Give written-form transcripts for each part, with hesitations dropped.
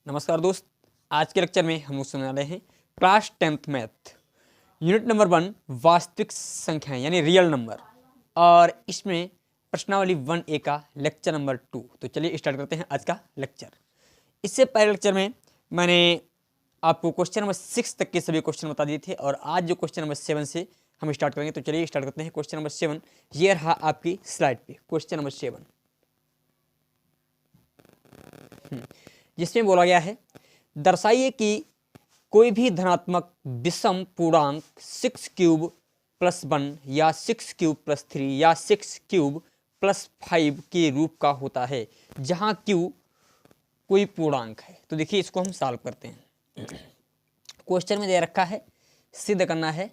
नमस्कार दोस्त, आज के लेक्चर में हम लोग सुनने वाले हैं class 10th math unit number 1 वास्तविक संख्याएं यानी रियल नंबर, और इसमें प्रश्नावली 1A का लेक्चर नंबर 2। तो चलिए स्टार्ट करते हैं आज का लेक्चर। इससे पहले लेक्चर में मैंने आपको क्वेश्चन नंबर 6 तक के सभी क्वेश्चन बता दिए थे, और आज जो क्वेश्चन नंबर 7 से हम स्टार्ट करेंगे। तो चलिए स्टार्ट करते हैं क्वेश्चन नंबर 7। ये रहा आपकी स्लाइड पे क्वेश्चन नंबर 7, जिसमें बोला गया है दर्शाइए कि कोई भी धनात्मक विषम पूर्णांक 6 क्यूब प्लस 1 या 6 क्यूब प्लस 3 या 6 क्यूब प्लस 5 के रूप का होता है जहां क्यू कोई पूर्णांक है। तो देखिए इसको हम सॉल्व करते हैं। क्वेश्चन में दे रखा है, सिद्ध करना है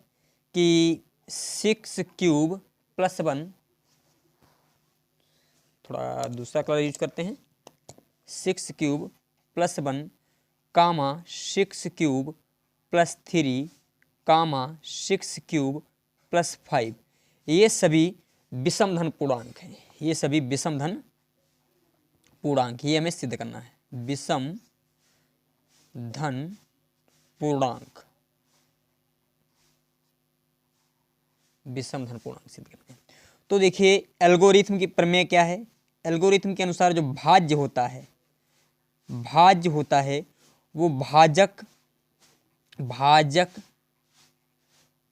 कि 6 क्यूब प्लस 1, थोड़ा दूसरा कलर यूज करते हैं, 6 क्यूब प्लस 1 कामा 6 क्यूब प्लस 3 कामा 6 क्यूब प्लस 5, ये सभी विषम धन पूर्णांक हैं। ये सभी विषम धन पूर्णांक, ये हमें सिद्ध करना है। विषम धन पूर्णांक, विषम धन पूर्णांक सिद्ध करना है। तो देखिए एल्गोरिथम की प्रमेय क्या है। एल्गोरिथम के अनुसार जो भाज्य होता है वो भाजक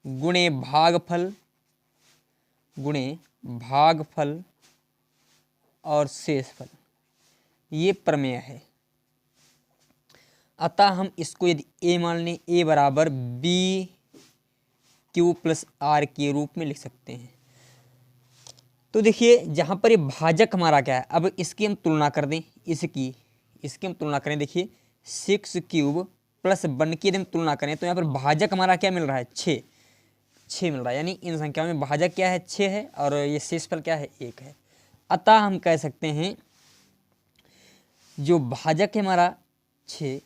गुणे भागफल और शेषफल, ये प्रमेय है। अतः हम इसको यदि a मान लें, a बराबर बी क्यू प्लस आर के रूप में लिख सकते हैं। तो देखिए जहाँ पर ये भाजक हमारा क्या है, अब इसकी हम तुलना कर दें, इसकी हम तुलना करें। देखिए 6 क्यूब प्लस 1 की यदि हम तुलना करें तो यहाँ पर भाजक हमारा क्या मिल रहा है, 6 मिल रहा है। यानी इन संख्याओं में भाजक क्या है, 6 है, और ये शेषफल क्या है, 1 है। अतः हम कह सकते हैं जो भाजक है हमारा 6,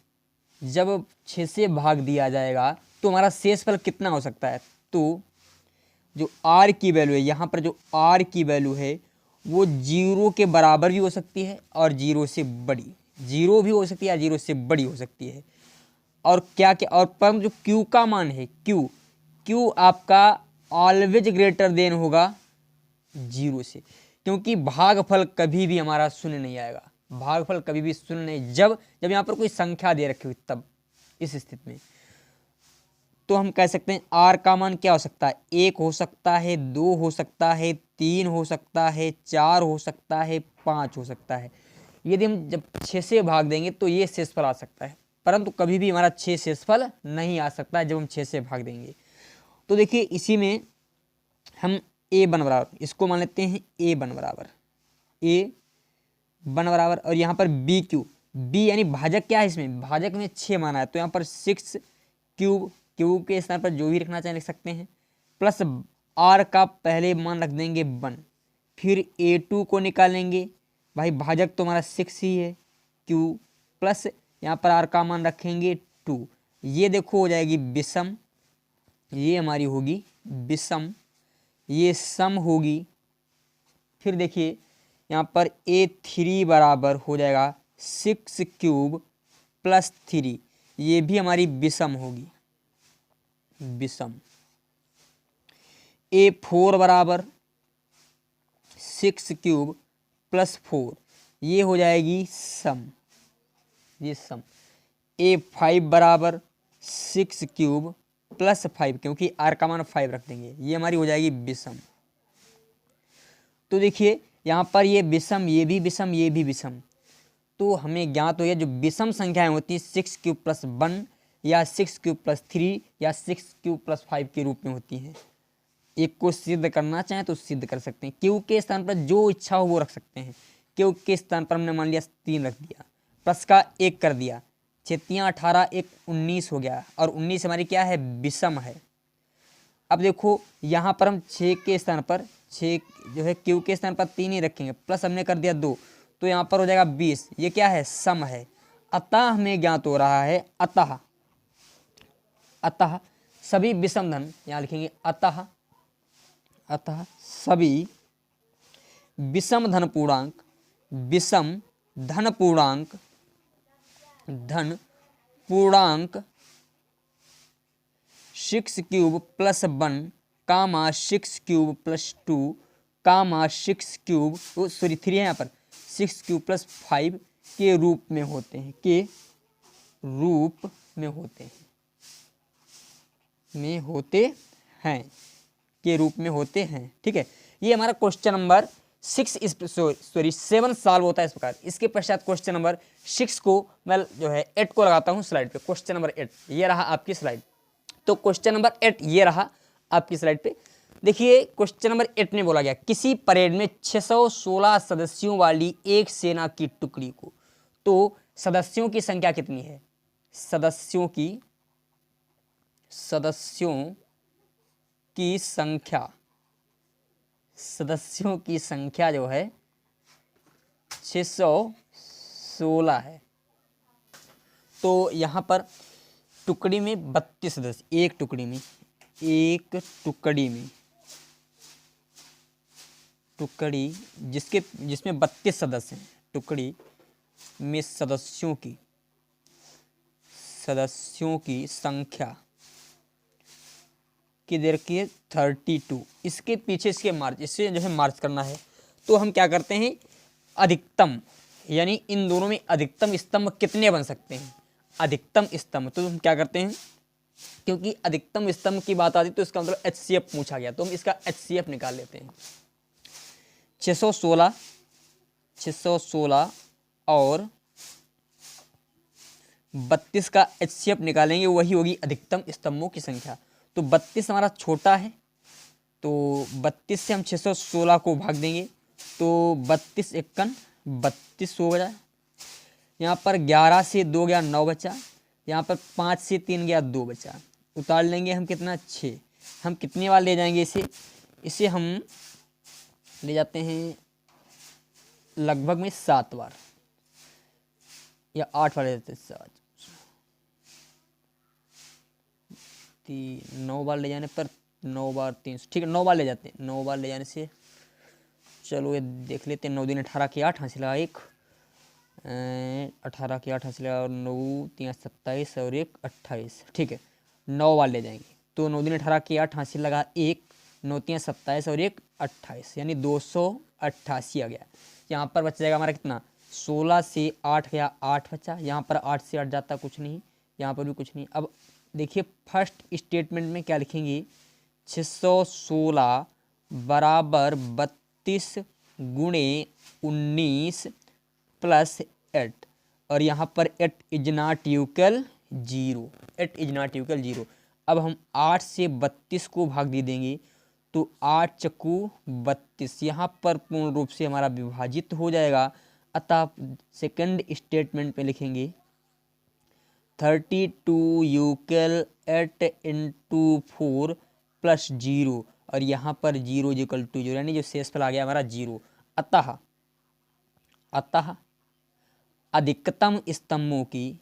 जब 6 से भाग दिया जाएगा तो हमारा शेषफल कितना हो सकता है। तो जो r की वैल्यू है, यहाँ पर जो r की वैल्यू है वो 0 के बराबर भी हो सकती है और 0 से बड़ी, 0 भी हो सकती है या 0 से बड़ी हो सकती है। और क्या क्या, और पर जो q का मान है, q आपका ऑलवेज ग्रेटर देन होगा 0 से, क्योंकि भागफल कभी भी हमारा शून्य नहीं आएगा। भागफल कभी भी शून्य नहीं, जब यहाँ पर कोई संख्या दे रखी हुई, तब इस स्थिति में तो हम कह सकते हैं r का मान क्या हो सकता है, 1 हो सकता है, 2 हो सकता है, 3 हो सकता है, 4 हो सकता है, 5 हो सकता है। यदि हम जब 6 से भाग देंगे तो ये शेषफल आ सकता है, परंतु कभी भी हमारा 6 शेषफल नहीं आ सकता है जब हम 6 से भाग देंगे। तो देखिए इसी में हम a बन बराबर, इसको मान लेते हैं a बन बराबर, और यहाँ पर b क्यू, b यानी भाजक क्या है, इसमें भाजक में 6 माना है, तो यहाँ पर 6 क्यूब, क्यू के स्थान पर जो भी रखना चाहें लिख सकते हैं, प्लस r का पहले मान रख देंगे 1, फिर a2 को निकालेंगे। भाई भाजक तो हमारा 6 ही है, q प्लस यहाँ पर r का मान रखेंगे 2, ये देखो हो जाएगी विषम, ये हमारी होगी विषम, ये सम होगी। फिर देखिए यहाँ पर a3 बराबर हो जाएगा 6 क्यूब प्लस 3, ये भी हमारी विषम होगी, विषम। a4 बराबर 6 क्यूब प्लस 4, ये हो जाएगी सम, ये सम। a5 बराबर 6 क्यूब प्लस 5, क्योंकि r का मान 5 रख देंगे, ये हमारी हो जाएगी विषम। तो देखिए यहाँ पर ये विषम, ये भी विषम, ये भी विषम। तो हमें ज्ञात हो गया जो विषम संख्याएं होती हैं 6 क्यूब प्लस 1 या 6 क्यूब प्लस 3 या 6 क्यूब प्लस 5 के रूप में होती हैं। एक को सिद्ध करना चाहें तो सिद्ध कर सकते हैं, क्यू के स्थान पर जो इच्छा हो वो रख सकते हैं। क्यू के स्थान पर हमने मान लिया 3 रख दिया, प्लस का 1 कर दिया, 6 18 1 19 हो गया, और 19 हमारी क्या है, विषम है। अब देखो यहाँ पर हम 6 के स्थान पर 6 जो है क्यू के स्थान पर 3 ही रखेंगे, प्लस हमने कर दिया 2, तो यहाँ पर हो जाएगा 20, ये क्या है, सम है। अतः हमें ज्ञात हो रहा है, अतः सभी विषम धन, यहाँ लिखेंगे अतः सभी विषम धन पूर्णांक धन पूर्णांक 6 क्यूब प्लस 1 कामा 6 क्यूब प्लस 2 कामा 6 क्यूब सॉरी 3 है यहाँ पर 6 क्यूब प्लस 5 के रूप में होते हैं, के रूप में होते हैं, के रूप में होते हैं। ठीक है, ये हमारा क्वेश्चन नंबर 7 सॉल्व होता है इस प्रकार। इसके पश्चात क्वेश्चन नंबर 6 को मैं जो है 8 को लगाता हूँ स्लाइड पे। क्वेश्चन नंबर 8 ये रहा आपकी स्लाइड। तो क्वेश्चन नंबर 8 ये रहा आपकी स्लाइड पे। देखिए क्वेश्चन नंबर 8 में बोला गया किसी परेड में 616 सदस्यों वाली एक सेना की टुकड़ी को, तो सदस्यों की संख्या कितनी है? सदस्यों की संख्या जो है 616 है। तो यहाँ पर टुकड़ी में 32 सदस्य, एक टुकड़ी में जिसमें 32 सदस्य हैं, टुकड़ी में सदस्यों की संख्या की देर की 32। इसके पीछे इससे जो है मार्च करना है, तो हम क्या करते हैं, अधिकतम, यानी इन दोनों में अधिकतम स्तंभ कितने बन सकते हैं, अधिकतम स्तंभ। तो हम क्या करते हैं, क्योंकि अधिकतम स्तंभ की बात आती तो इसका मतलब HCF पूछा गया, तो हम इसका HCF निकाल लेते हैं। 616 और 32 का HCF निकालेंगे, वही होगी अधिकतम स्तंभों की संख्या। तो 32 हमारा छोटा है, तो 32 से हम 616 को भाग देंगे, तो 32 एकन 32 हो गया। यहाँ पर 11 से 2 गया 9 बचा, यहाँ पर 5 से 3 गया 2 बचा, उतार लेंगे हम कितना 6। हम कितनी बार ले जाएंगे इसे हम ले जाते हैं लगभग में 7 बार या 8 बार ले जाते हैं। 9 बार ले जाने पर 9 बार 300, ठीक है 9 बार ले जाते हैं। 9 बार ले जाने से चलो ये देख लेते हैं। 9 दूनी 18 की 8 हासिल 1, 18 की 8 हासिल और 9 3 27 और 1 28, ठीक है 9 बार ले जाएंगे। तो 9 दूनी 18 की 8 हासिल लगा 1, 9 3 27 और 1 28, यानी 288 आ गया। यहाँ पर बच जाएगा हमारा कितना, 16 से 8 गया 8 बचा, यहाँ पर 8 से 8 जाता कुछ नहीं, यहाँ पर भी कुछ नहीं। अब देखिए फर्स्ट स्टेटमेंट में क्या लिखेंगे, 616 बराबर 32 गुणे 19 प्लस 8, और यहाँ पर 8 is not equal 0, 8 is not equal 0। अब हम 8 से 32 को भाग दे देंगे, तो 8 चक्कू 32, यहाँ पर पूर्ण रूप से हमारा विभाजित हो जाएगा। अतः सेकंड स्टेटमेंट पे लिखेंगे 32 यूकल 8 इंटू 4 प्लस 0, और यहाँ पर 0 इक्वल टू 0, यानी जो शेषफल आ गया हमारा 0। अतः अधिकतम स्तंभों की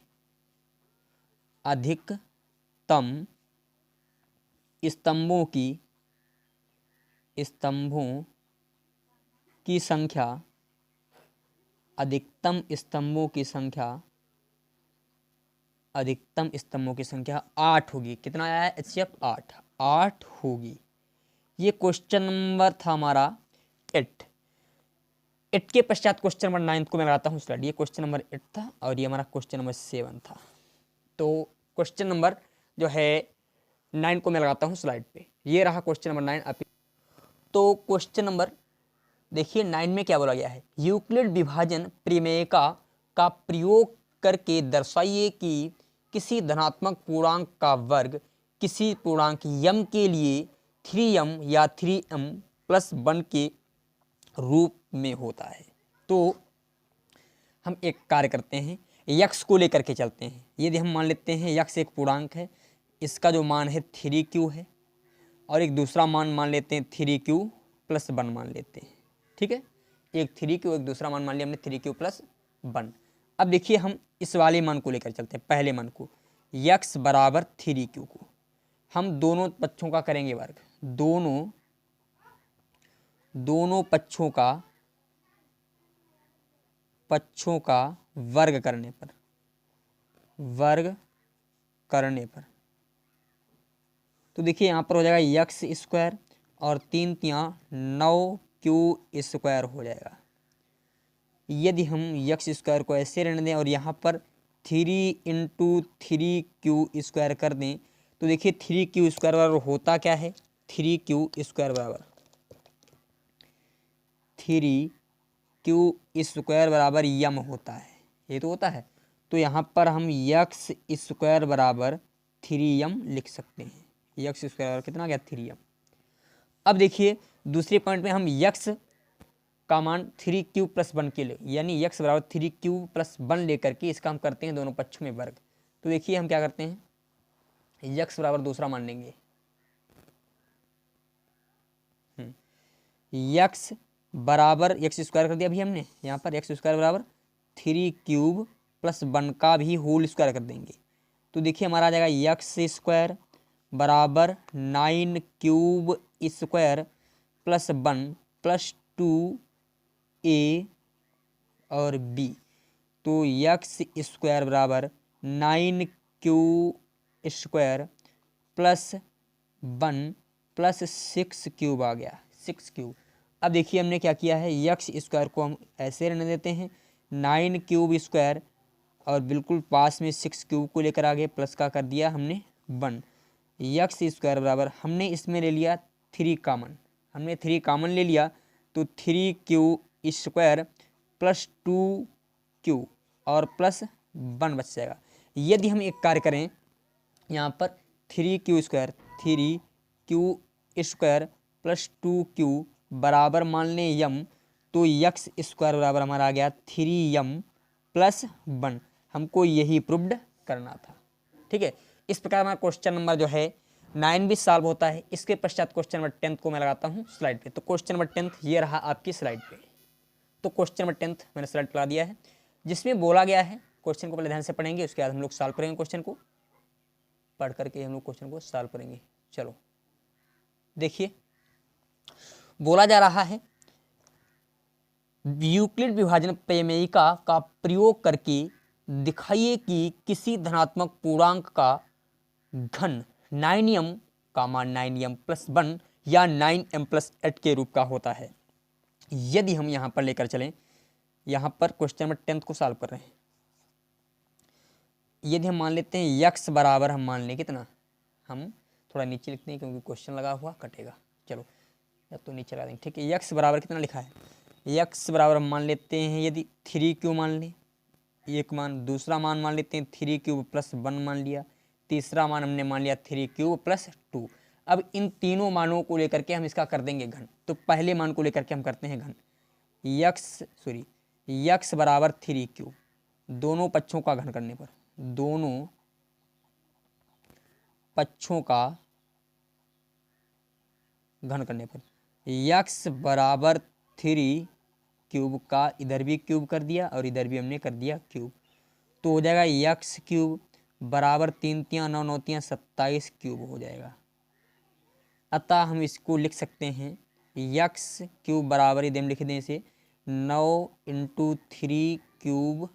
संख्या, अधिकतम स्तंभों की संख्या 8 होगी। कितना आया है HCF, 8 होगी। ये क्वेश्चन नंबर था हमारा 8 के पश्चात क्वेश्चन नंबर 9 को मैं लगाता हूँ स्लाइड। ये क्वेश्चन नंबर 8 था और ये हमारा क्वेश्चन नंबर 7 था। तो क्वेश्चन नंबर जो है 9 को मैं लगाता हूँ स्लाइड पे। ये रहा क्वेश्चन नंबर 9। तो क्वेश्चन नंबर देखिए 9 में क्या बोला गया है, यूक्लिड विभाजन प्रमेय का प्रयोग करके दर्शाइए कि किसी धनात्मक पूर्णांक का वर्ग किसी पूर्णांक m के लिए 3m या 3m प्लस 1 के रूप में होता है। तो हम एक कार्य करते हैं, x को लेकर के चलते हैं। यदि हम मान लेते हैं x एक पूर्णांक है, इसका जो मान है 3q है, और एक दूसरा मान लेते हैं 3q प्लस 1 मान लेते हैं, ठीक है। एक 3q, एक दूसरा मान लिया हमने 3q प्लस 1। अब देखिए हम इस वाले मान को लेकर चलते हैं, पहले मान को, x बराबर 3q को हम दोनों पक्षों का करेंगे वर्ग। दोनों पक्षों का वर्ग करने पर वर्ग करने पर, तो देखिए यहाँ पर हो जाएगा यक्स स्क्वायर और 3 तियाँ 9 क्यू स्क्वायर हो जाएगा। यदि हम यक्स स्क्वायर को ऐसे रहने दें और यहाँ पर 3 इंटू 3 क्यू स्क्वायर कर दें, तो देखिए 3 क्यू स्क्वायर बराबर होता क्या है, 3 क्यू स्क्वायर बराबर 3 क्यू स्क्वायर बराबर यम होता है, ये तो होता है। तो यहाँ पर हम यक्स स्क्वायर बराबर 3m लिख सकते हैं। यक्स स्क्वायर बराबर कितना गया, 3m। अब देखिए दूसरे पॉइंट में हम यक्स का मान 3 क्यूब प्लस 1 के लिए, यानी यक्स बराबर 3 क्यूब प्लस 1 लेकर के इसका हम करते हैं दोनों पक्षों में वर्ग। तो देखिए हम क्या करते हैं, यक्स बराबर दूसरा मान लेंगे, यक्स बराबर यक्स स्क्वायर कर दिया अभी हमने, यहाँ पर यक्स स्क्वायर बराबर 3 क्यूब प्लस 1 का भी होल स्क्वायर कर देंगे। तो देखिए हमारा आ जाएगा यक्स स्क्वायर बराबर 9 cube square plus 1 plus 2a और b। तो यक्स स्क्वायर बराबर 9 q square plus 1 plus 6 cube आ गया, 6 क्यूब। अब देखिए हमने क्या किया है, यक्स स्क्वायर को हम ऐसे रहने देते हैं, 9 क्यूब स्क्वायर और बिल्कुल पास में 6 क्यूब को लेकर आगे प्लस का कर दिया हमने 1। यक्स स्क्वायर बराबर हमने इसमें ले लिया 3 कामन, हमने 3 कामन ले लिया, तो 3 क्यू स्क्वायर प्लस 2 क्यू और प्लस 1 बच जाएगा। यदि हम एक कार्य करें, यहाँ पर 3 क्यू स्क्वायर प्लस 2 क्यू बराबर मान लें यम, तो यक्स स्क्वायर बराबर हमारा आ गया 3m प्लस 1। हमको यही प्रूव्ड करना था। ठीक है, इस प्रकार हमारा क्वेश्चन नंबर जो है 9 भी सॉल्व होता है। इसके पश्चात क्वेश्चन नंबर 10 को मैं लगाता हूँ स्लाइड पे। तो क्वेश्चन नंबर 10 ये रहा आपकी स्लाइड पे। तो क्वेश्चन नंबर 10 मैंने स्लाइड पर ला दिया है, जिसमें बोला गया है, क्वेश्चन को पहले ध्यान से पढ़ेंगे, उसके बाद हम लोग सॉल्व करेंगे। क्वेश्चन को पढ़ करके हम लोग क्वेश्चन को सॉल्व करेंगे। चलो देखिए, बोला जा रहा है यूक्लिड विभाजन प्रमेयिका का प्रयोग करके दिखाइए कि किसी धनात्मक पूर्णांक का घन 9m का मान 9m प्लस 1 या 9m प्लस 8 के रूप का होता है। यदि हम यहाँ पर लेकर चलें, यहाँ पर क्वेश्चन नंबर 10 को सॉल्व कर रहे हैं। यदि हम मान लेते हैं यक्स बराबर, हम मान लें कितना, हम थोड़ा नीचे लिखते हैं क्योंकि क्वेश्चन लगा हुआ कटेगा। चलो या तो नीचे लगा देंगे। ठीक है, यक्स बराबर कितना लिखा है, यक्स बराबर हम मान लेते हैं, यदि 3 क्यूब मान लें एक मान, दूसरा मान मान लेते हैं 3 क्यूब प्लस 1 मान लिया, तीसरा मान हमने मान लिया 3 क्यूब प्लस 2। अब इन तीनों मानों को लेकर के हम इसका कर देंगे घन। तो पहले मान को लेकर के हम करते हैं घन, यक्स बराबर 3 क्यूब, दोनों पक्षों का घन करने पर, दोनों पक्षों का घन करने पर यक्स बराबर 3 क्यूब का इधर भी क्यूब कर दिया और इधर भी हमने कर दिया क्यूब। तो हो जाएगा यक्स क्यूब बराबर 3 तियाँ 9 9 तियाँ 27 क्यूब हो जाएगा। अतः हम इसको लिख सकते हैं यक्स क्यूब बराबर, यदि हम लिख दें इसे 9 इंटू 3 क्यूब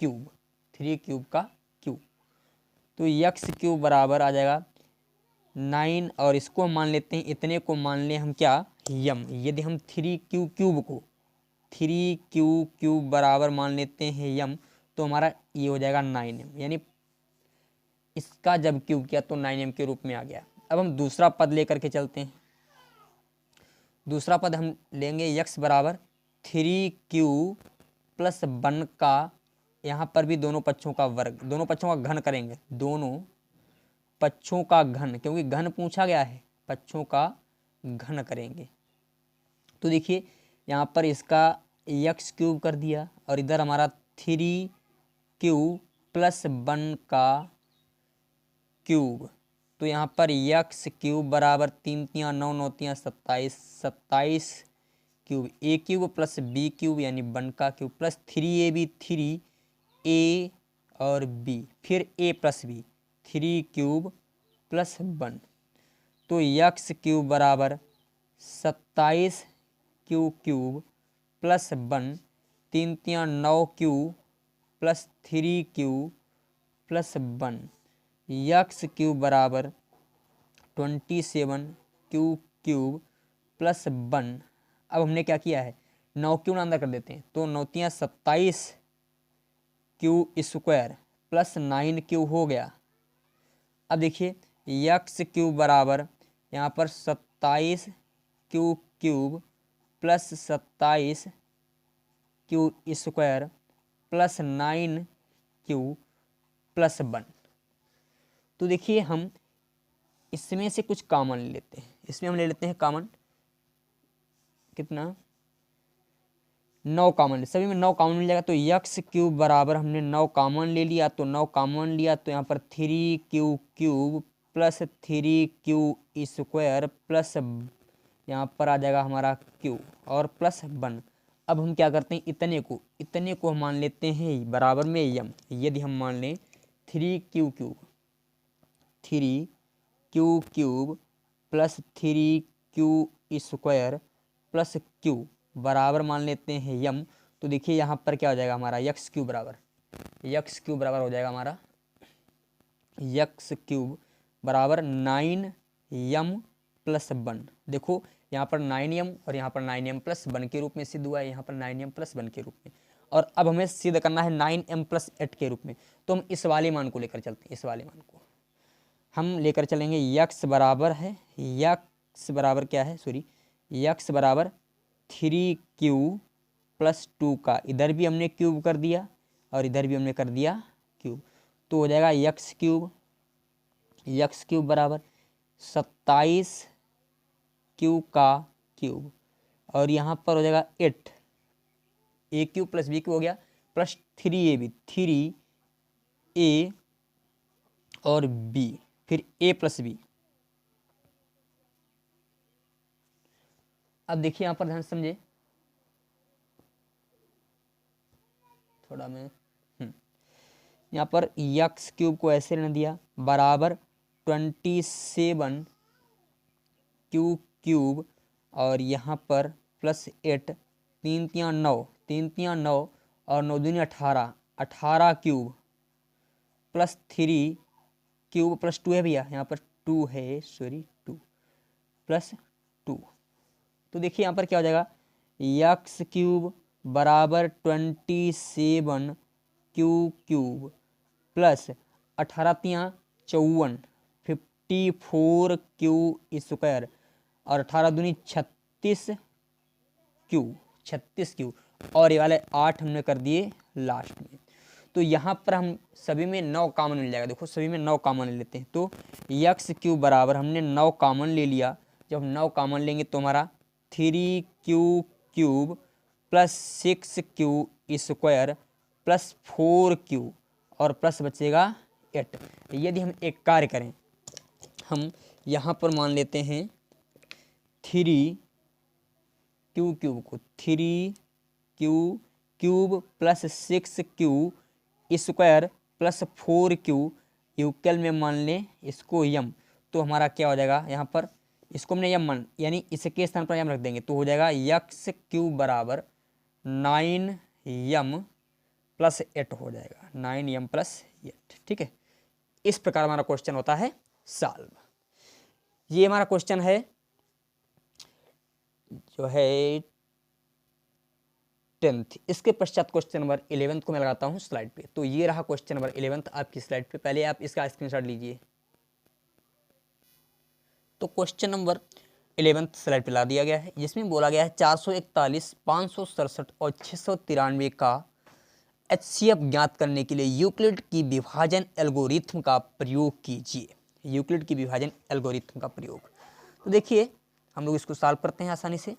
3 क्यूब का क्यूब, तो यक्स क्यूब बराबर आ जाएगा 9 और इसको हम मान लेते हैं, इतने को मान लें हम क्या, यम। यदि हम 3 क्यूब को 3 क्यूब बराबर मान लेते हैं यम, तो हमारा ये हो जाएगा 9m, यानी इसका जब क्यूब किया तो 9m के रूप में आ गया। अब हम दूसरा पद लेकर के चलते हैं। दूसरा पद हम लेंगे यक्स बराबर 3 क्यूब प्लस 1 का, यहाँ पर भी दोनों पक्षों का वर्ग, दोनों पक्षों का घन करेंगे, दोनों पक्षों का घन, क्योंकि घन पूछा गया है, पक्षों का घन करेंगे। तो देखिए यहाँ पर इसका यक्स क्यूब कर दिया और इधर हमारा 3 क्यूब प्लस 1 का क्यूब, तो यहाँ पर यक्स क्यूब बराबर 3 तियाँ 9 9 तियाँ 27 क्यूब, ए क्यूब प्लस बी क्यूब यानी 1 का क्यूब प्लस 3ab 3a और b, फिर a plus b, 3 cube plus 1। तो यक्स क्यूब बराबर 27 cube plus 1, 3 तियाँ 9 cube plus 3 cube plus 1 x cube बराबर 27 क्यू क्यूब प्लस 1। अब हमने क्या किया है, 9 क्यों ना अंदर कर देते हैं, तो 9 तियाँ 27 क्यू स्क्वायर प्लस 9 क्यू हो गया। अब देखिए यक्स क्यूब बराबर यहाँ पर 27 Q cube plus 27 Q square plus 9 Q plus 1। तो देखिए हम इसमें से कुछ कॉमन ले लेते हैं, इसमें हम ले लेते हैं कॉमन कितना, 9 कॉमन, सभी में 9 कॉमन मिल जाएगा। तो यक्स क्यूब बराबर हमने 9 कॉमन ले लिया, तो 9 कॉमन लिया तो यहाँ पर 3 q cube plus 3 Q square plus यहाँ पर आ जाएगा हमारा क्यू और प्लस 1। अब हम क्या करते हैं, इतने को हम मान लेते हैं बराबर में यम। यदि हम मान लें 3 q cube plus 3 Q square plus Q बराबर मान लेते हैं यम, तो देखिए यहाँ पर क्या हो जाएगा हमारा यक्स क्यूब बराबर हो जाएगा हमारा यक्स क्यूब बराबर 9 यम प्लस 1। देखो यहाँ पर 9 यम और यहाँ पर 9 यम प्लस 1 के रूप में सिद्ध हुआ है, यहाँ पर 9 यम प्लस 1 के रूप में। और अब हमें सिद्ध करना है 9 एम प्लस 8 के रूप में, तो हम इस वाले मान को लेकर चलते हैं। इस वाले मान को हम लेकर चलेंगे, यक्स बराबर है, यक्स बराबर क्या है, सॉरी यक्स बराबर 3 क्यू प्लस 2 का इधर भी हमने क्यूब कर दिया और इधर भी हमने कर दिया क्यूब, तो हो जाएगा यक्स क्यूब बराबर 27 क्यू का क्यूब और यहाँ पर हो जाएगा 8 ए क्यूब प्लस बी क्यूब हो गया प्लस 3ab 3a और b फिर a प्लस बी। अब देखिए यहाँ पर ध्यान समझे, थोड़ा मैं यहाँ पर यक्स क्यूब को ऐसे रहने दिया बराबर 27 क्यू क्यूब और यहाँ पर प्लस 8 3 तियाँ 9 और 9 दूनी 18 क्यूब प्लस 3 क्यूब प्लस 2 है भैया, यहाँ पर 2 है, सॉरी 2 प्लस 2। तो देखिए यहाँ पर क्या हो जाएगा, यक्स क्यूब बराबर 27 Q cube plus 18 तियाँ 54 54 Q square और 18 दूनी 36 क्यू और ये वाले 8 हमने कर दिए लास्ट में। तो यहाँ पर हम सभी में 9 कॉमन मिल जाएगा। देखो सभी में 9 कॉमन ले लेते हैं, तो यक्स क्यूब बराबर हमने 9 कॉमन ले लिया। जब हम 9 कॉमन लेंगे तो हमारा 3 q cube plus 6 q square plus 4 Q और प्लस बचेगा 8। यदि हम एक कार्य करें, हम यहाँ पर मान लेते हैं 3 क्यू क्यूब को 3 q cube plus 6 q square plus 4 q यूक्ल में मान लें इसको यम, तो हमारा क्या हो जाएगा, यहाँ पर इसको हमने यम मान यानी इसके स्थान पर यम रख देंगे, तो हो जाएगा यक्स क्यूब बराबर 9 यम प्लस 8 हो जाएगा, 9 यम प्लस 8। ठीक है, इस प्रकार हमारा क्वेश्चन होता है सॉल्व। ये हमारा क्वेश्चन है जो है 10th। इसके पश्चात क्वेश्चन नंबर 11 को मैं लगाता हूं स्लाइड पे। तो ये रहा क्वेश्चन नंबर 11 आपकी स्लाइड पे, पहले आप इसका स्क्रीनशॉट लीजिए। तो क्वेश्चन नंबर 11 स्लाइड पे ला दिया गया है, जिसमें बोला गया है 441, 567 और 693 का एचसीएफ ज्ञात करने के लिए यूक्लिड की विभाजन एल्गोरिथम का प्रयोग कीजिए। यूक्लिड की विभाजन एल्गोरिथम का प्रयोग। तो देखिए हम लोग इसको सॉल्व करते हैं आसानी से।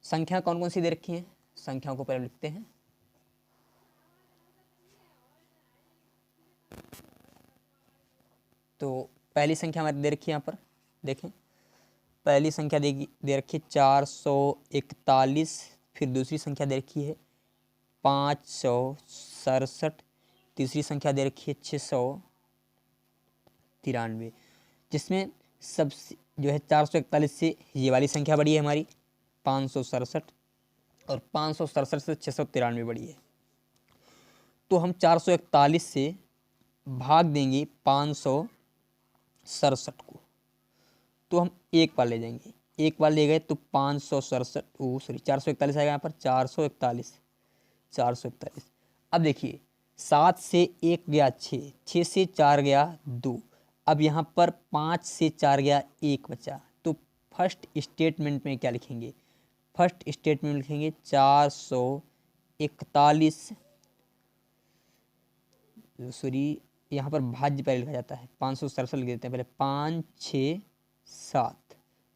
संख्या कौन कौन सी दे रखी हैं, संख्याओं को पहले लिखते हैं। तो पहली संख्या हमारी दे रखी है, यहाँ पर देखें पहली संख्या दे रखी है 441, फिर दूसरी संख्या दे रखी है 567, तीसरी संख्या दे रखी है 693, जिसमें सबसे जो है 441 से ये वाली संख्या बड़ी है हमारी 567 और 567 से 693 बड़ी है। तो हम 441 से भाग देंगे 567 को, तो हम एक बार ले जाएंगे, एक बार ले गए तो 567 सॉरी 441 आएगा यहाँ पर, 441। अब देखिए 7 से 1 गया 6, 6 से 4 गया 2, अब यहाँ पर 5 से 4 गया 1 बचा। तो फर्स्ट स्टेटमेंट में क्या लिखेंगे, फर्स्ट स्टेटमेंट में लिखेंगे 441, सॉरी यहाँ पर भाज्य पहले लिखा जाता है, 567 लिख देते हैं पहले, 5 6 7,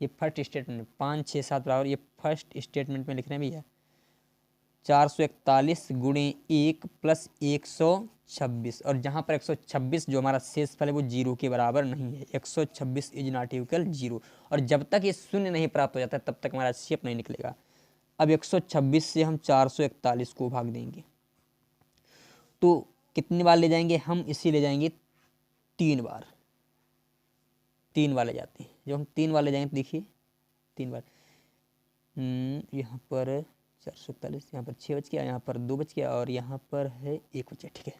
ये फर्स्ट स्टेटमेंट में 5 6 7 बराबर, ये फर्स्ट स्टेटमेंट में लिख रहे हैं भैया 441 गुणे 1 प्लस 126, और जहाँ पर 126 जो हमारा शेषफल है वो जीरो के बराबर नहीं है, 126 इज नॉट इक्वल जीरो, और जब तक ये शून्य नहीं प्राप्त हो जाता है तब तक हमारा शेप नहीं निकलेगा। अब 126 से हम 441 को भाग देंगे तो कितनी बार ले जाएंगे हम, इसी ले जाएंगे 3 बार, 3 बार ले जाते हैं। जब हम 3 बार ले जाएंगे तो देखिए 3 बार, यहाँ पर 441, यहाँ पर 6 बच गया, यहाँ पर 2 बच गया, और यहाँ पर है 1 बचा, ठीक है।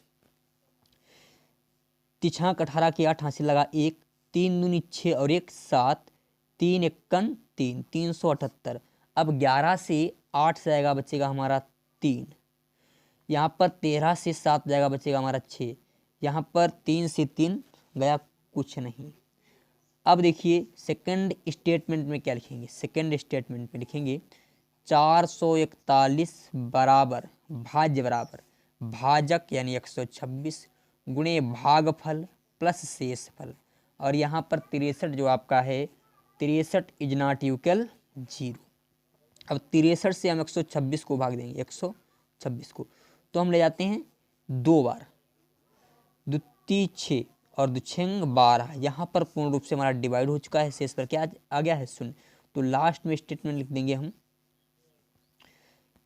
तिछाक 18 की 8 हासिल लगा 1, 3 दूनी 6 और 1 7, 3 एकन 3, 378। अब 11 से 8 से जाएगा बचेगा हमारा 3, यहाँ पर 13 से 7 जाएगा बचेगा हमारा 6, यहाँ पर 3 से 3 गया कुछ नहीं। अब देखिए सेकंड स्टेटमेंट में क्या लिखेंगे, सेकंड स्टेटमेंट में लिखेंगे 441 बराबर भाज्य बराबर भाजक यानी 126 गुणे भागफल प्लस शेषफल, और यहाँ पर 63 जो आपका है 63 इज नॉट इक्वल जीरो। अब 63 से हम 126 को भाग देंगे, 126 को, तो हम ले जाते हैं 2 बार, द्वितीय 6 और दुछंग 12, यहाँ पर पूर्ण रूप से हमारा डिवाइड हो चुका है, शेष पर क्या आ गया है शून्य, तो लास्ट में स्टेटमेंट लिख देंगे हम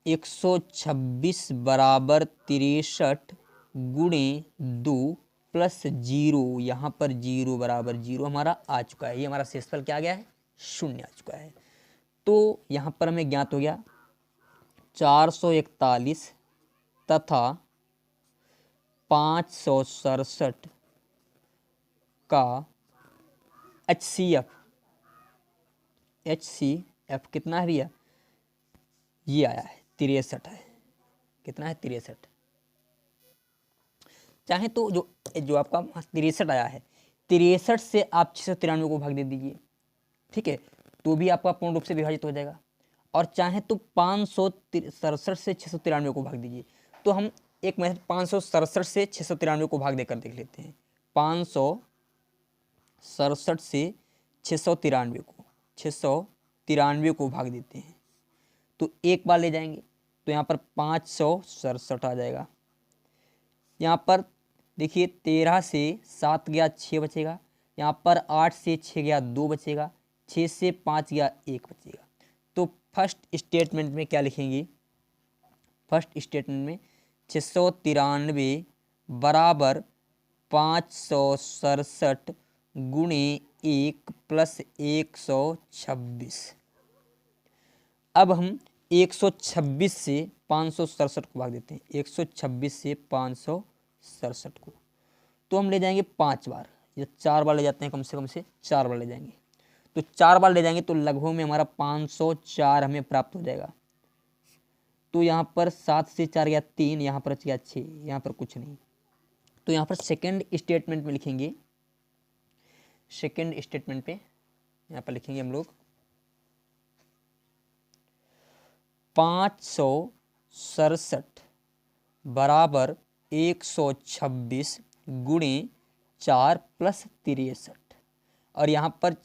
126 बराबर 63 गुणे 2 प्लस जीरो, यहाँ पर जीरो बराबर जीरो हमारा आ चुका है, ये हमारा शेषफल क्या आ गया है, शून्य आ चुका है। तो यहाँ पर हमें ज्ञात हो गया 441 तथा 567 का HCF कितना है भैया, ये आया है 63 है, कितना है 63। चाहे तो जो आपका 63 आया है, 63 से आप 693 को भाग दे दीजिए, ठीक है, तो भी आपका पूर्ण रूप से विभाजित हो जाएगा, और चाहे तो 567 से 693 को भाग दीजिए। तो हम एक मेथड 567 से 693 को भाग देकर देख लेते हैं, 567 से 693 को भाग देते हैं, तो एक बार ले जाएंगे तो यहाँ पर 567 आ जाएगा, यहाँ पर देखिए 13 से 7 गया 6 बचेगा, यहाँ पर 8 से 6 गया 2 बचेगा, 6 से 5 गया 1 बचेगा। तो फर्स्ट स्टेटमेंट में क्या लिखेंगे, फर्स्ट स्टेटमेंट में 693 बराबर 567 गुणे 1 प्लस 126। अब हम 126 से 567 को भाग देते हैं, 126 से 567 को, तो हम ले जाएंगे 5 बार, या 4 बार ले जाते हैं, कम से 4 बार ले जाएंगे, तो 4 बार ले जाएंगे तो लगभग में हमारा 504 हमें प्राप्त हो जाएगा। तो यहाँ पर 7 से 4 गया 3, यहाँ पर गया 6, यहाँ पर कुछ नहीं, तो यहाँ पर सेकंड स्टेटमेंट में लिखेंगे, सेकंड स्टेटमेंट पे यहाँ पर लिखेंगे हम लोग 567 बराबर 126 गुणे 4 प्लस 63, और यहाँ पर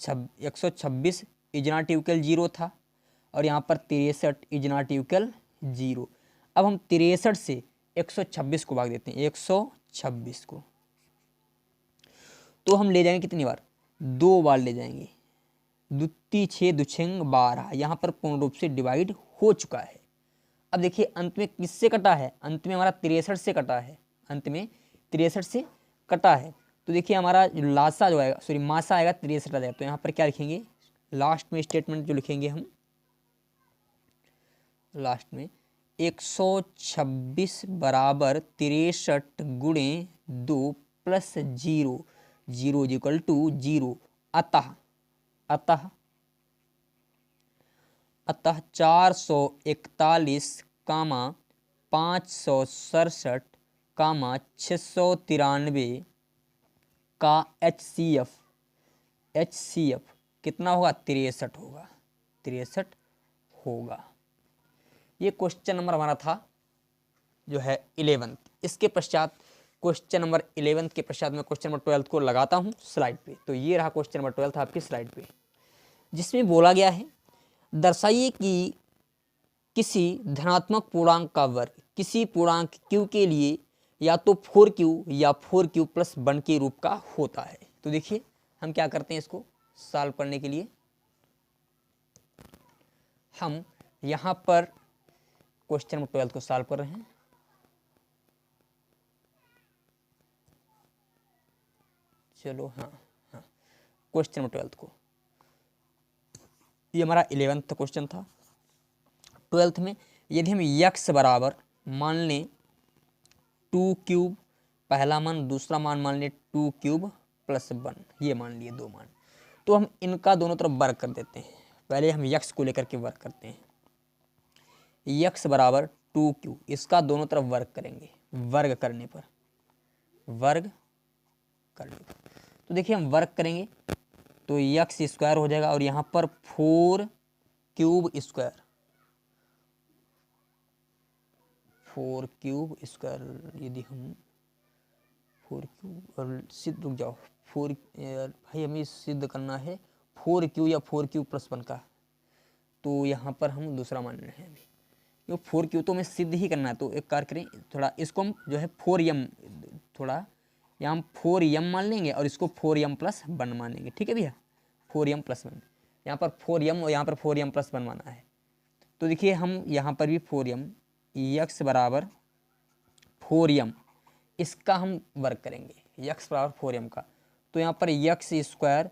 126 इज नॉट इक्वल जीरो था, और यहाँ पर 63 इज नॉट इक्वल जीरो। अब हम 63 से 126 को भाग देते हैं, 126 को, तो हम ले जाएंगे कितनी बार, 2 बार ले जाएंगे, द्वितीय 6 दुछंग 12, यहाँ पर पूर्ण रूप से डिवाइड हो चुका है। अब देखिए अंत में किससे कटा है, अंत में हमारा 63 से कटा है, अंत में 63 से कटा है, तो देखिए हमारा लासा जो आएगा, सॉरी मासा आएगा 63 आ जाएगा, तो यहाँ पर क्या लिखेंगे, लास्ट में स्टेटमेंट जो लिखेंगे हम, लास्ट में 126 बराबर 63 गुणे 2 प्लस 0, 0 इक्वल टू 0। अतः 441, 567, 693 का HCF कितना होगा? 63 होगा। 63 होगा। ये क्वेश्चन नंबर हमारा था जो है 11th। इसके पश्चात क्वेश्चन नंबर 11th के पश्चात मैं क्वेश्चन नंबर 12th को लगाता हूँ स्लाइड पे। तो ये रहा क्वेश्चन नंबर 12th आपकी स्लाइड पे, जिसमें बोला गया है दर्शाइए कि किसी धनात्मक पूर्णांक का वर्ग किसी पूर्णांक q के लिए या तो 4q या 4q प्लस 1 के रूप का होता है। तो देखिए हम क्या करते हैं, इसको सॉल्व करने के लिए हम यहाँ पर क्वेश्चन नंबर 12 को सॉल्व कर रहे हैं। चलो हाँ क्वेश्चन नंबर 12 को, ये हमारा 11th क्वेश्चन था। 12th में यदि हम x बराबर मान लें 2 क्यूब, पहला मान, दूसरा मान लें 2 क्यूब प्लस 1, ये मान लिए 2 मान, तो हम इनका दोनों तरफ वर्ग कर देते हैं। पहले हम x को लेकर के वर्ग करते हैं। x बराबर 2 क्यूब, इसका दोनों तरफ वर्ग करेंगे। वर्ग करने पर तो देखिए हम वर्ग करेंगे तो x स्क्वायर हो जाएगा और यहाँ पर 4 क्यूब स्क्वायर, 4 क्यूब स्क्वायर, यदि हम 4 क्यूब और सिद्ध, रुक जाओ, 4 भाई हमें सिद्ध करना है 4 क्यूब या 4 क्यूब प्लस 1 का, तो यहाँ पर हम दूसरा मान रहे हैं। अभी ये 4 क्यूब तो हमें सिद्ध ही करना है, तो एक कार्य करें, थोड़ा इसको हम जो है 4m, थोड़ा यहाँ हम 4m मान लेंगे और इसको 4m प्लस 1 मान लेंगे। ठीक है भैया, 4m प्लस 1, यहाँ पर 4m और यहाँ पर 4m प्लस 1 माना है। तो देखिए हम यहाँ पर भी 4m, x बराबर 4m, इसका हम वर्ग करेंगे x बराबर 4m का, तो यहाँ पर x स्क्वायर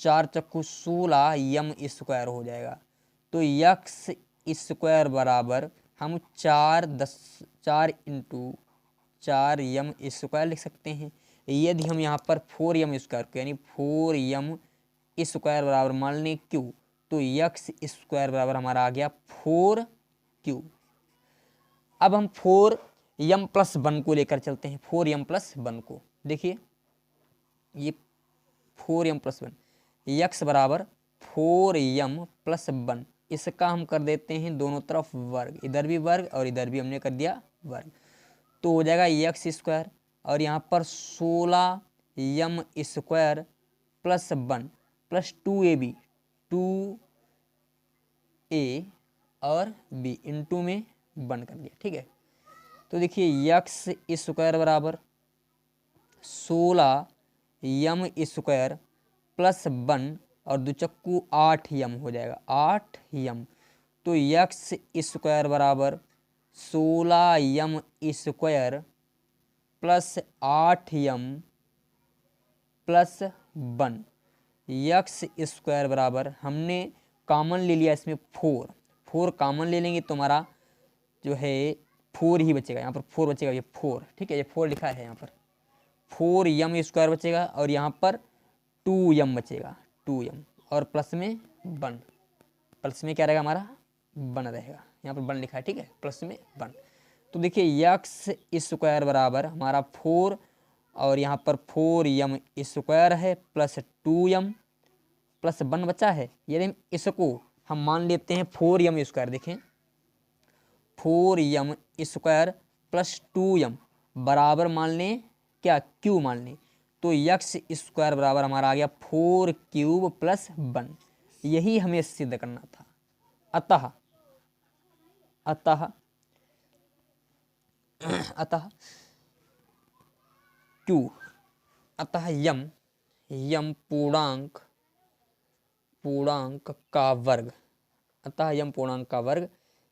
4 चक्कू 16 m स्क्वायर हो जाएगा। तो x स्क्वायर बराबर हम 4 इंटू 4 m स्क्वायर लिख सकते हैं। यदि हम यहाँ पर 4m स्क्वायर को, यानी 4m स्क्वायर बराबर मान लें q, तो x स्क्वायर बराबर हमारा आ गया 4q। अब हम 4m प्लस 1 को लेकर चलते हैं, 4m प्लस 1 को। देखिए ये 4m प्लस 1, x बराबर 4m प्लस 1, इसका हम कर देते हैं दोनों तरफ वर्ग, इधर भी वर्ग और इधर भी हमने कर दिया वर्ग, तो हो जाएगा x स्क्वायर और यहाँ पर 16m square plus 1 plus 2ab, 2a और b इंटू में 1 कर दिया। ठीक है, तो देखिए x स्क्वायर बराबर 16m स्क्वायर प्लस 1 और 2 चक्कू 8m हो जाएगा, 8m। तो x स्क्वायर बराबर 16m square plus 8m plus 1, x square बराबर हमने कॉमन ले लिया इसमें 4 कॉमन ले लेंगे तो हमारा जो है 4 ही बचेगा, यहाँ पर 4 बचेगा, ये 4, ठीक है, ये 4 लिखा है यहाँ पर, 4m स्क्वायर बचेगा और यहाँ पर 2m बचेगा, 2m और प्लस में 1, प्लस में क्या रहेगा हमारा 1 रहेगा, यहाँ पर 1 लिखा है। ठीक है, प्लस में 1। तो देखिए x स्क्वायर बराबर हमारा 4 और यहाँ पर 4m स्क्वायर है प्लस 2m प्लस 1 बचा है। यदि इसको हम मान लेते हैं 4m स्क्वायर, देखें 4m स्क्वायर प्लस 2m बराबर मान लें क्या, q मान लें, तो x स्क्वायर बराबर हमारा आ गया 4 क्यूब प्लस 1, यही हमें सिद्ध करना था। अतः q, अतः यम पूर्णांक का वर्ग, अतः यम पूर्णांक का वर्ग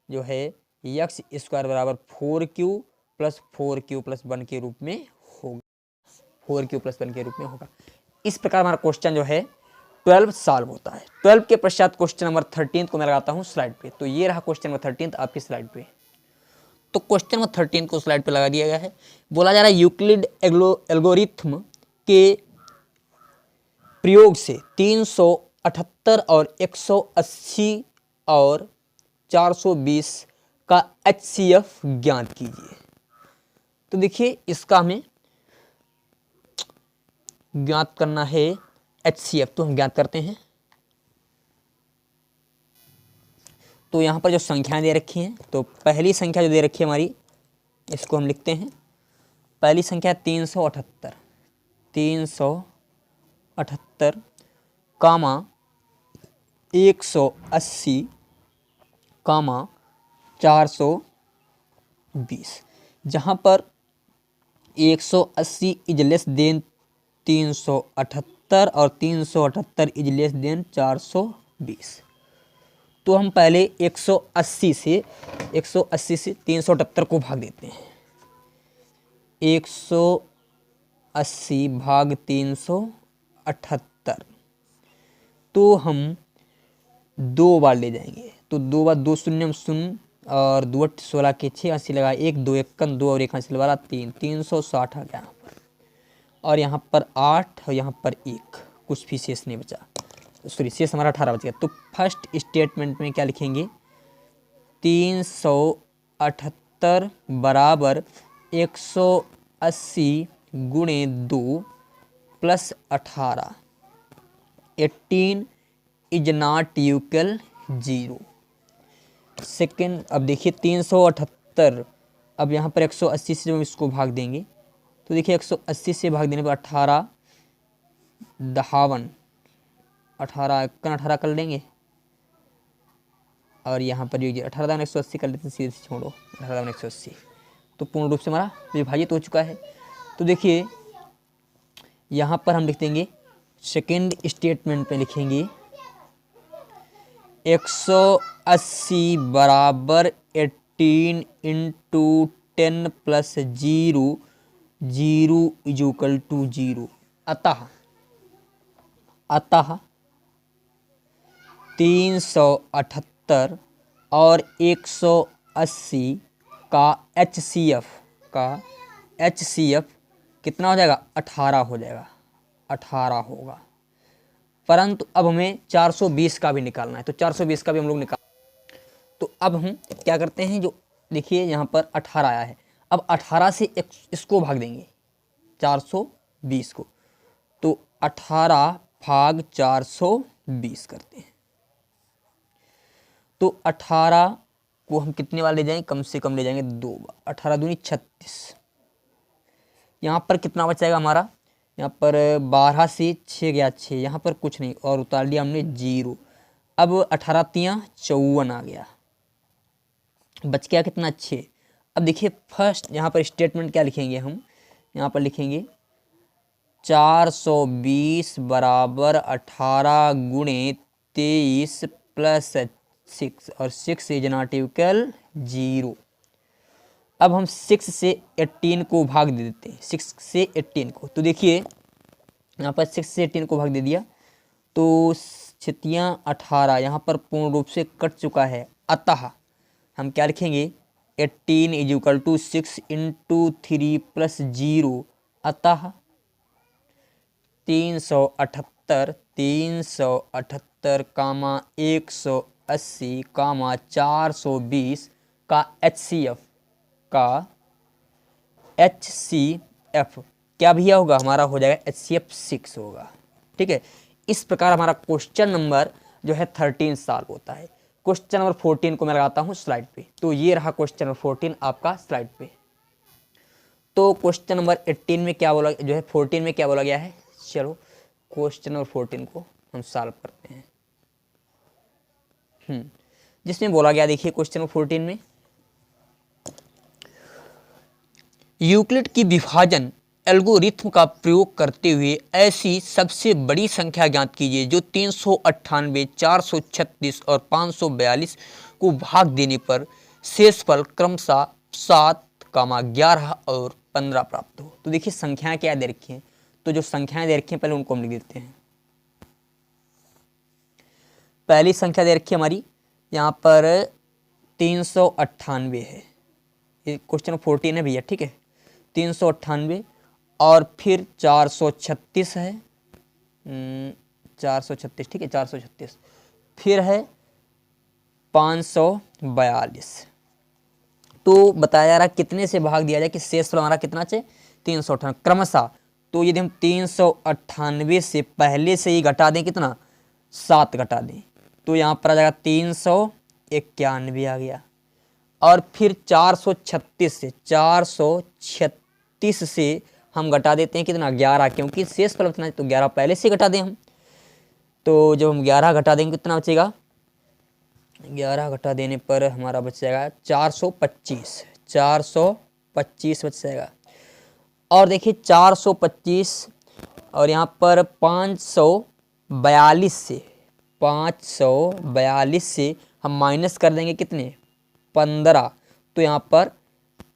जो है x स्क्वायर बराबर 4q प्लस 4q प्लस 1 के रूप में होगा, 4q प्लस 1 के रूप में होगा। इस प्रकार हमारा क्वेश्चन जो है 12 सॉल्व होता है। 12 के पश्चात क्वेश्चन नंबर 13 को मैं लगाता हूँ स्लाइड पे। तो ये रहा क्वेश्चन नंबर 13 आपकी स्लाइड पे। तो क्वेश्चन नंबर 13 को स्लाइड पे लगा दिया गया है। बोला जा रहा है यूक्लिड एल्गोरिथ्म के प्रयोग से 378 और 180 और 420 का HCF ज्ञात कीजिए। तो देखिए इसका हमें ज्ञात करना है HCF, तो हम ज्ञात करते हैं। तो यहाँ पर जो संख्याएं दे रखी हैं, तो पहली संख्या जो दे रखी है हमारी, इसको हम लिखते हैं। पहली संख्या 378, 378 कामा 180 कामा 420, जहाँ पर 180 इज लेस देन 378 और 378 इज लेस देन 420। तो हम पहले 180 से 378 को भाग देते हैं। 180 भाग 378, तो हम 2 बार ले जाएंगे। तो 2 बार 2 शून्य में शून्य और 2 8 16 के 6, 80 लगा 1, 2 1 2 और 1 हासिल वाला 3, 360 आ गया यहाँ पर। और यहाँ पर 8 और यहाँ पर 1, कुछ भी शेष नहीं बचा, सॉरी शेष हमारा 18 बच गया। तो फर्स्ट स्टेटमेंट में क्या लिखेंगे, 378 बराबर 180 गुणे 2 plus 18, 18 is not equal 0। Second, अब देखिए 378, अब यहाँ पर 180 से जब हम इसको भाग देंगे, तो देखिए 180 से भाग देने पर 18 दहावन, 18 18 कर लेंगे, और यहाँ पर ये 18 180 कर लेते हैं, सीधे से छोड़ो 18 180, तो पूर्ण रूप से हमारा विभाजित हो चुका है। तो देखिए यहाँ पर हम लिख देंगे, सेकेंड स्टेटमेंट में लिखेंगे 180 बराबर 18 into 10 plus 0, 0 is equal to 0। अतः 378 और 180 का HCF कितना हो जाएगा, 18 हो जाएगा, 18 होगा। परंतु अब हमें 420 का भी निकालना है, तो 420 का भी हम लोग निकाल। तो अब हम क्या करते हैं, जो देखिए यहाँ पर 18 आया है, अब 18 से इसको भाग देंगे 420 को, तो 18 भाग 420 करते हैं। तो 18 को हम कितने बार ले जाएंगे, कम से कम ले जाएंगे 2 बार, 18 दूनी 36। यहाँ पर कितना बच जाएगा हमारा, यहाँ पर 12 से 6 गया 6, यहाँ पर कुछ नहीं और उतार लिया हमने 0। अब 18 तियाँ 54 आ गया, बच गया कितना 6। अब देखिए फर्स्ट यहाँ पर स्टेटमेंट क्या लिखेंगे, हम यहाँ पर लिखेंगे 420 बराबर 18 गुणे 23 प्लस 6, और 6 इज नॉट इक्वल 0। अब हम 6 से 18 को भाग दे देते हैं, 6 से 18 को, तो देखिए यहाँ पर 6 से 18 को भाग दे दिया, तो 6 18 यहाँ पर पूर्ण रूप से कट चुका है। अतः हम क्या लिखेंगे, 18 is equal to 6 into 3 plus 0। अतः 378 कामा 180 कामा 420 का HCF क्या भैया होगा, हमारा हो जाएगा HCF 6 होगा। ठीक है, इस प्रकार हमारा क्वेश्चन नंबर जो है 13 सॉल्व होता है। क्वेश्चन नंबर 14 को मैं लगाता हूँ स्लाइड पे। तो ये रहा क्वेश्चन नंबर 14 आपका स्लाइड पे। तो क्वेश्चन नंबर 18 में क्या बोला, जो है 14 में क्या बोला गया है, चलो क्वेश्चन नंबर 14 को हम सॉल्व करते हैं। जिसमें बोला गया, देखिए क्वेश्चन नंबर 14 में यूक्लिड की विभाजन एल्गोरिथ्म का प्रयोग करते हुए ऐसी सबसे बड़ी संख्या ज्ञात कीजिए जो 398, 436 और 542 को भाग देने पर शेषफल क्रमशः 7, 11 और 15 प्राप्त हो। तो देखिए संख्याएं क्या दे रखी हैं, तो जो संख्याएं दे रखी हैं पहले उनको हम लिख देते हैं। पहली संख्या दे रखी है हमारी यहाँ पर 398 है, ये क्वेश्चन 14 है भैया, ठीक है। 398 और फिर 436 है, 436, ठीक है, 436, फिर है 542। तो बताया जा रहा है कितने से भाग दिया जाए कि शेषफल हमारा कितना चाहिए, 398 क्रमशः। तो यदि हम 398 से पहले से ही घटा दें कितना, 7 घटा दें, तो यहाँ पर आ जाएगा 391 आ गया। और फिर 436 से हम घटा देते हैं कितना, 11, क्योंकि शेषफल कितना है तो 11 पहले से घटा दें हम। तो जब हम 11 घटा देंगे कितना बचेगा, 11 घटा देने पर हमारा बच जाएगा 425 बच जाएगा। और देखिए 425 और यहाँ पर 542 से हम माइनस कर देंगे कितने, 15, तो यहाँ पर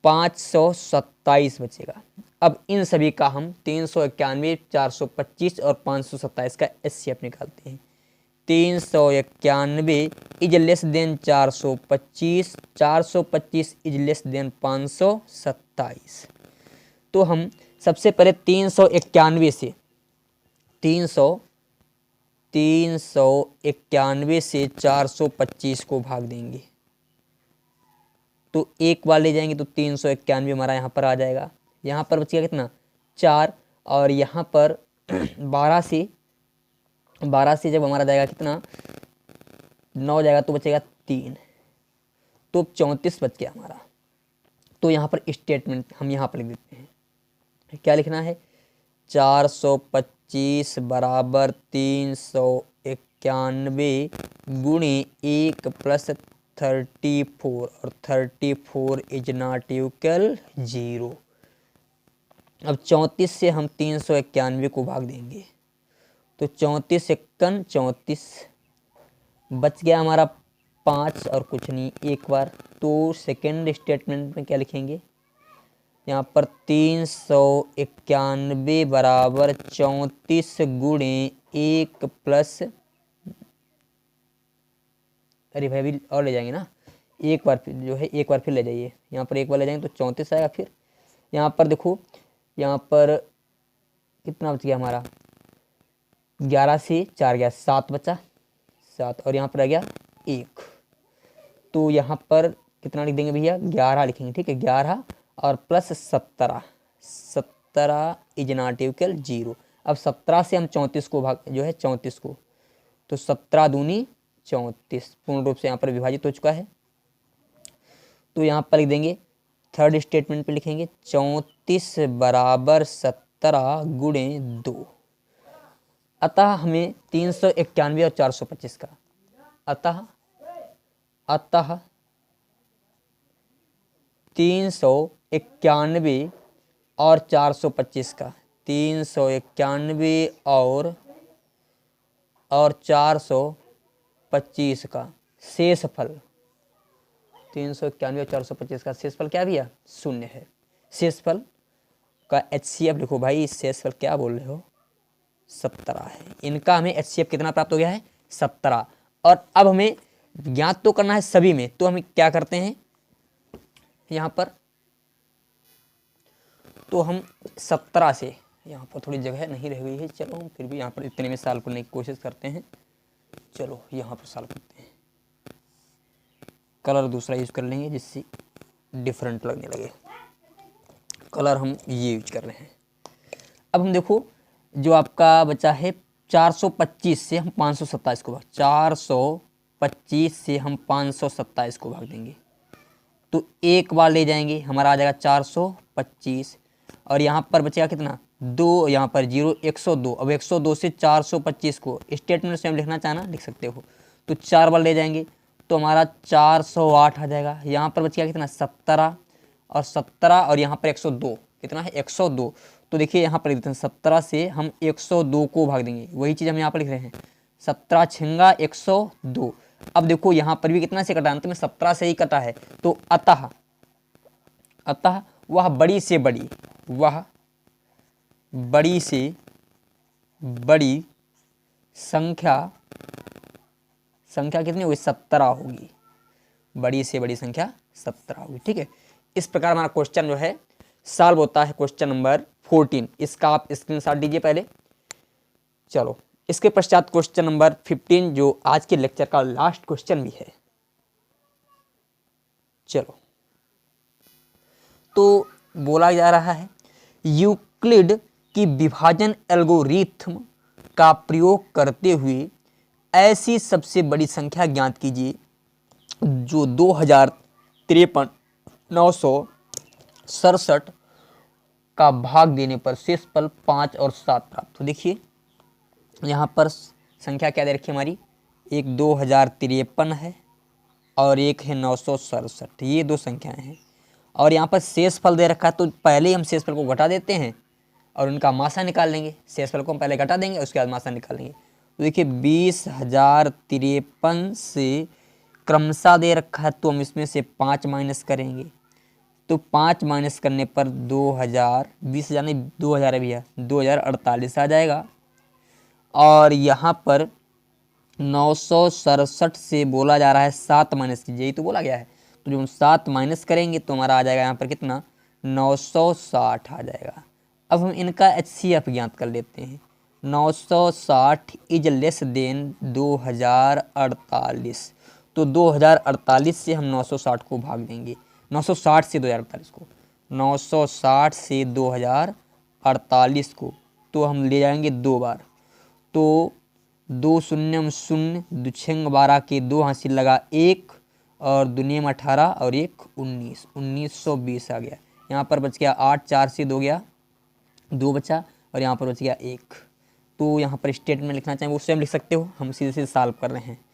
527 बचेगा। अब इन सभी का हम 391, 425 और 527 का HCF निकालते हैं। 391 is less than 425, 425 is less than 527। तो हम सबसे पहले 391 से 425 को भाग देंगे, तो एक बार ले जाएंगे तो 391 हमारा यहाँ पर आ जाएगा। यहाँ पर बचेगा कितना, 4, और यहाँ पर 12 से जब हमारा जाएगा कितना, 9 जाएगा तो बचेगा 3, तो 34 बच गया हमारा। तो यहाँ पर स्टेटमेंट हम यहाँ पर लिख देते हैं, क्या लिखना है, 425 बराबर 391 गुणे 1 प्लस 34, और 34 इज नॉट इक्वल 0। अब 34 से हम 391 को भाग देंगे, तो 34 एकन 34, बच गया हमारा 5 और कुछ नहीं, एक बार। तो सेकेंड स्टेटमेंट में क्या लिखेंगे, यहाँ पर 391 बराबर 34 गुणे 1 प्लस, अरे भाई अभी और ले जाएंगे ना, एक बार फिर जो है एक बार फिर ले जाइए, यहाँ पर एक बार ले जाएंगे तो 34 आएगा। फिर यहाँ पर देखो, यहाँ पर कितना बच गया हमारा, 11 से 4 गया 7 बचा, 7, और यहाँ पर आ गया 1, तो यहाँ पर कितना लिख देंगे भैया, 11 लिखेंगे, ठीक है, 11 और प्लस 17 इज नॉट इक्वल 0। अब 17 से हम 34 को भाग जो है 34 को, तो 17 दूनी 34 पूर्ण रूप से यहाँ पर विभाजित हो चुका है। तो यहाँ पर लिख देंगे, थर्ड स्टेटमेंट पे लिखेंगे 34 बराबर 17 गुणे 2। अतः हमें 391 और 425 का, अतः 391 और 425 का, 391 और 425 का शेषफल, 391 और 425 का शेषफल क्या भैया, 0 है। शेषफल का HCF लिखो भाई, शेषफल क्या बोल रहे हो, 17 है। इनका हमें HCF कितना प्राप्त हो गया है, 17। और अब हमें ज्ञात तो करना है सभी में, तो हम क्या करते हैं यहाँ पर, तो हम 17 से, यहाँ पर थोड़ी जगह नहीं रह गई है, चलो हम फिर भी यहाँ पर इतने में सॉल्व करने की कोशिश करते हैं। चलो यहाँ पर सॉल्व करते हैं, कलर दूसरा यूज कर लेंगे जिससे डिफरेंट लगने लगे। कलर हम ये यूज कर रहे हैं। अब हम देखो, जो आपका बचा है 425 से हम 527 को भाग, 425 से हम 527 को भाग देंगे, तो एक बार ले जाएंगे, हमारा आ जाएगा 425, और यहाँ पर बचेगा कितना, 2, यहाँ पर 0, 102। अब 102 से 425 को स्टेटमेंट से हम लिखना चाहना लिख सकते हो, तो 4 बार ले जाएंगे तो हमारा 408 आ जाएगा। यहाँ पर बचेगा कितना, 17, और 17 और यहाँ पर 102, कितना है 102। तो देखिए यहाँ पर लिख देते हैं, 17 से हम 102 को भाग देंगे, वही चीज़ हम यहाँ पर लिख रहे हैं, 17 छिंगा 102। अब देखो यहाँ पर भी कितना से कटा, अंत में 17 से ही कटा है, तो अतः वह बड़ी से बड़ी, वह बड़ी से बड़ी संख्या कितनी होगी, 17 होगी, बड़ी से बड़ी संख्या 17 होगी, ठीक है। इस प्रकार हमारा क्वेश्चन जो है सॉल्व होता है, क्वेश्चन नंबर 14। इसका आप स्क्रीनशॉट दीजिए पहले। चलो इसके पश्चात क्वेश्चन नंबर 15 जो आज के लेक्चर का लास्ट क्वेश्चन भी है। चलो तो बोला जा रहा है यूक्लिड की विभाजन एल्गोरिथम का प्रयोग करते हुए ऐसी सबसे बड़ी संख्या ज्ञात कीजिए जो 2053,967 का भाग देने पर शेषफल 5 और 7 प्राप्त। तो देखिए यहाँ पर संख्या क्या दे रखी है हमारी, एक 2053 है और एक है 967, ये दो संख्याएं हैं। और यहाँ पर शेषफल दे रखा है, तो पहले हम शेषफल को घटा देते हैं और उनका मासा निकाल लेंगे। शेषफल को हम पहले घटा देंगे, उसके बाद मासा निकाल लेंगे। तो देखिए 20,053 से क्रमशः दे रखा है, तो हम इसमें से 5 माइनस करेंगे। तो 5 माइनस करने पर 2000, 20,000 नहीं 2000 है भैया, 2048 आ जाएगा। और यहाँ पर 967 से बोला जा रहा है 7 माइनस कीजिए, यही तो बोला गया है। तो जो हम 7 माइनस करेंगे तो हमारा आ जाएगा यहाँ पर कितना, 960 आ जाएगा। अब हम इनका HCF ज्ञात कर लेते हैं। 960 इज लेस देन 2048। तो 2048 से हम 960 को भाग देंगे, 960 से 2048 को, 960 से 2048 को तो हम ले जाएंगे 2 बार। तो 2 शून्य शून्य, 2 छंग 12 के 2 हासिल लगा 1 और दुनिया 18 और 1 19, 1920 आ गया। यहाँ पर बच गया 8, 4 से 2 गया 2 बचा और यहाँ पर बच गया 1। तो यहाँ पर स्टेटमेंट लिखना चाहें वो स्वयं लिख सकते हो, हम सीधे सीधे सॉल्व कर रहे हैं।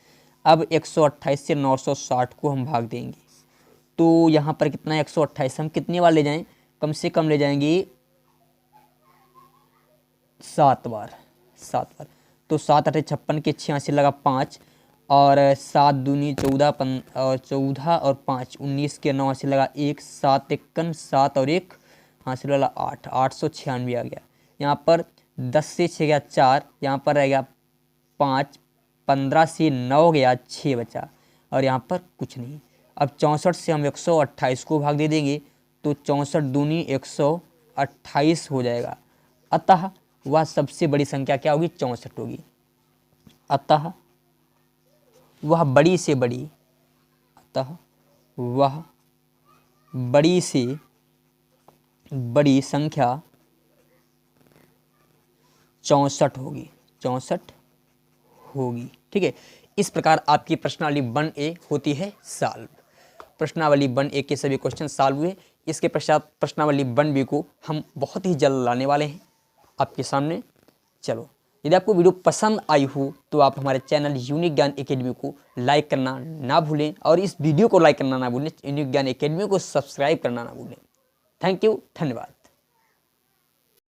अब 128 से 960 को हम भाग देंगे। तो यहाँ पर कितना है 128, हम कितनी बार ले जाएं, कम से कम ले जाएंगे 7 बार। तो 7 8 56 के 86 लगा 5 और 7 दूनी 14 और 14 और 5 19 के 9 हासिल लगा 1, 7 51 7 और 1 हासिल लगा 8, 896 आ गया। यहाँ पर 10 से 6 गया 4, यहाँ पर रह गया 5, 15 से 9 गया 6 बचा और यहाँ पर कुछ नहीं। अब 64 से हम 128 को भाग दे देंगे तो 64 दूनी 128 हो जाएगा। अतः वह सबसे बड़ी संख्या क्या होगी, 64 होगी। अतः वह बड़ी से बड़ी, अतः वह बड़ी से बड़ी संख्या 64 होगी, 64 होगी। ठीक है, इस प्रकार आपकी प्रश्नावली 1A होती है सॉल्व। प्रश्नावली 1A के सभी क्वेश्चन सॉल्व हुए। इसके पश्चात प्रश्नावली 1B को हम बहुत ही जल्द लाने वाले हैं आपके सामने। चलो, यदि आपको वीडियो पसंद आई हो तो आप हमारे चैनल यूनिक ज्ञान एकेडमी को लाइक करना ना भूलें और इस वीडियो को लाइक करना ना भूलें। यूनिक ज्ञान एकेडमी को सब्सक्राइब करना ना भूलें। थैंक यू, धन्यवाद।